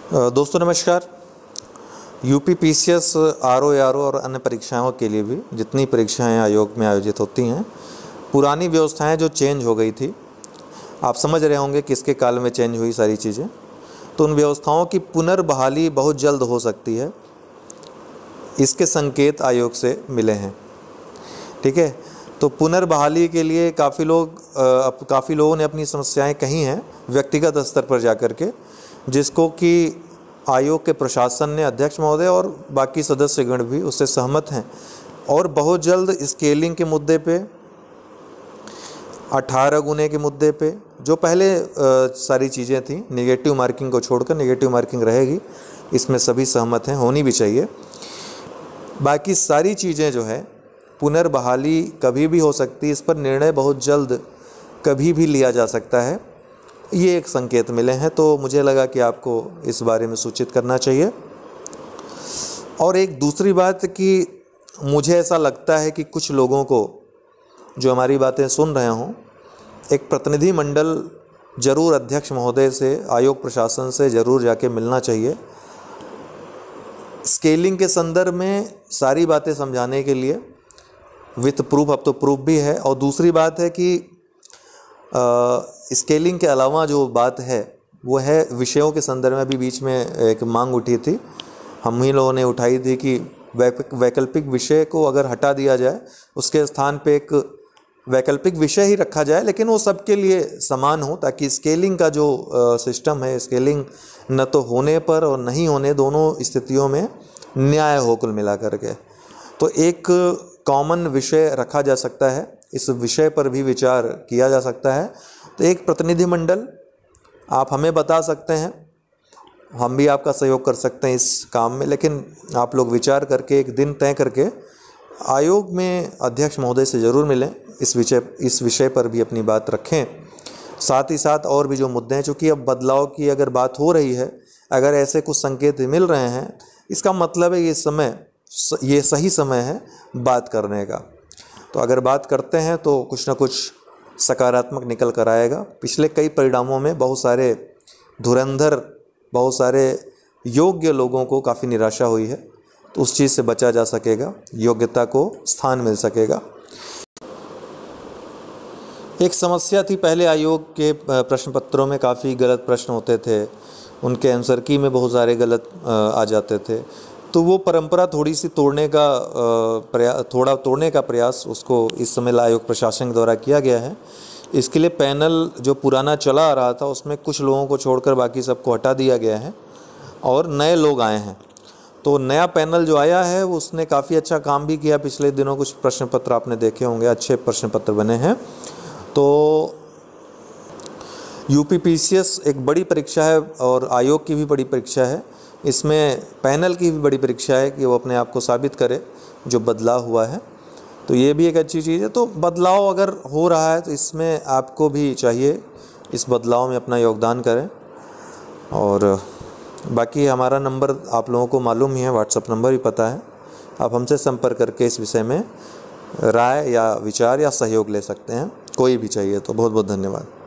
दोस्तों नमस्कार। UP PCS RO और अन्य परीक्षाओं के लिए भी जितनी परीक्षाएं आयोग में आयोजित होती हैं, पुरानी व्यवस्थाएं जो चेंज हो गई थी, आप समझ रहे होंगे किसके काल में चेंज हुई सारी चीज़ें। तो उन व्यवस्थाओं की पुनर्बहाली बहुत जल्द हो सकती है, इसके संकेत आयोग से मिले हैं। ठीक है, तो पुनर्बहाली के लिए काफ़ी लोगों ने अपनी समस्याएं कही हैं व्यक्तिगत स्तर पर जाकर के, जिसको कि आयोग के प्रशासन ने, अध्यक्ष महोदय और बाकी सदस्यगण भी उससे सहमत हैं। और बहुत जल्द स्केलिंग के मुद्दे पे, 18 गुने के मुद्दे पे, जो पहले सारी चीज़ें थी, नेगेटिव मार्किंग को छोड़कर नेगेटिव मार्किंग रहेगी, इसमें सभी सहमत हैं, होनी भी चाहिए। बाकी सारी चीज़ें जो है पुनर्बहाली कभी भी हो सकती है, इस पर निर्णय बहुत जल्द कभी भी लिया जा सकता है, ये एक संकेत मिले हैं। तो मुझे लगा कि आपको इस बारे में सूचित करना चाहिए। और एक दूसरी बात कि मुझे ऐसा लगता है कि कुछ लोगों को जो हमारी बातें सुन रहे हों, एक प्रतिनिधि मंडल ज़रूर अध्यक्ष महोदय से, आयोग प्रशासन से ज़रूर जाके मिलना चाहिए, स्केलिंग के संदर्भ में सारी बातें समझाने के लिए, विथ प्रूफ। अब तो प्रूफ भी है। और दूसरी बात है कि स्केलिंग के अलावा जो बात है वो है विषयों के संदर्भ में। अभी बीच में एक मांग उठी थी, हम ही लोगों ने उठाई थी कि वैकल्पिक विषय को अगर हटा दिया जाए, उसके स्थान पे एक वैकल्पिक विषय ही रखा जाए, लेकिन वो सबके लिए समान हो, ताकि स्केलिंग का जो सिस्टम है, स्केलिंग न तो होने पर और नहीं होने, दोनों स्थितियों में न्याय हो कुल मिला करके। तो एक कॉमन विषय रखा जा सकता है, इस विषय पर भी विचार किया जा सकता है। तो एक प्रतिनिधि मंडल आप हमें बता सकते हैं, हम भी आपका सहयोग कर सकते हैं इस काम में, लेकिन आप लोग विचार करके एक दिन तय करके आयोग में अध्यक्ष महोदय से ज़रूर मिलें, इस विषय पर भी अपनी बात रखें। साथ ही साथ और भी जो मुद्दे हैं, चूँकि अब बदलाव की अगर बात हो रही है, अगर ऐसे कुछ संकेत मिल रहे हैं, इसका मतलब है ये सही समय है बात करने का। तो अगर बात करते हैं तो कुछ ना कुछ सकारात्मक निकल कर आएगा। पिछले कई परिणामों में बहुत सारे धुरंधर, बहुत सारे योग्य लोगों को काफ़ी निराशा हुई है, तो उस चीज़ से बचा जा सकेगा, योग्यता को स्थान मिल सकेगा। एक समस्या थी पहले, आयोग के प्रश्न पत्रों में काफ़ी गलत प्रश्न होते थे, उनके आंसर की में बहुत सारे गलत आ जाते थे। तो वो परंपरा थोड़ी तोड़ने का प्रयास उसको इस समय आयोग प्रशासन द्वारा किया गया है। इसके लिए पैनल जो पुराना चला आ रहा था, उसमें कुछ लोगों को छोड़कर बाकी सबको हटा दिया गया है और नए लोग आए हैं। तो नया पैनल जो आया है उसने काफ़ी अच्छा काम भी किया। पिछले दिनों कुछ प्रश्न पत्र आपने देखे होंगे, अच्छे प्रश्न पत्र बने हैं। तो यूपी पीसीएस एक बड़ी परीक्षा है और आयोग की भी बड़ी परीक्षा है, इसमें पैनल की भी बड़ी परीक्षा है कि वो अपने आप को साबित करे जो बदलाव हुआ है। तो ये भी एक अच्छी चीज़ है। तो बदलाव अगर हो रहा है तो इसमें आपको भी चाहिए इस बदलाव में अपना योगदान करें। और बाकी हमारा नंबर आप लोगों को मालूम ही है, व्हाट्सएप नंबर भी पता है, आप हमसे संपर्क करके इस विषय में राय या विचार या सहयोग ले सकते हैं, कोई भी चाहिए तो। बहुत बहुत धन्यवाद।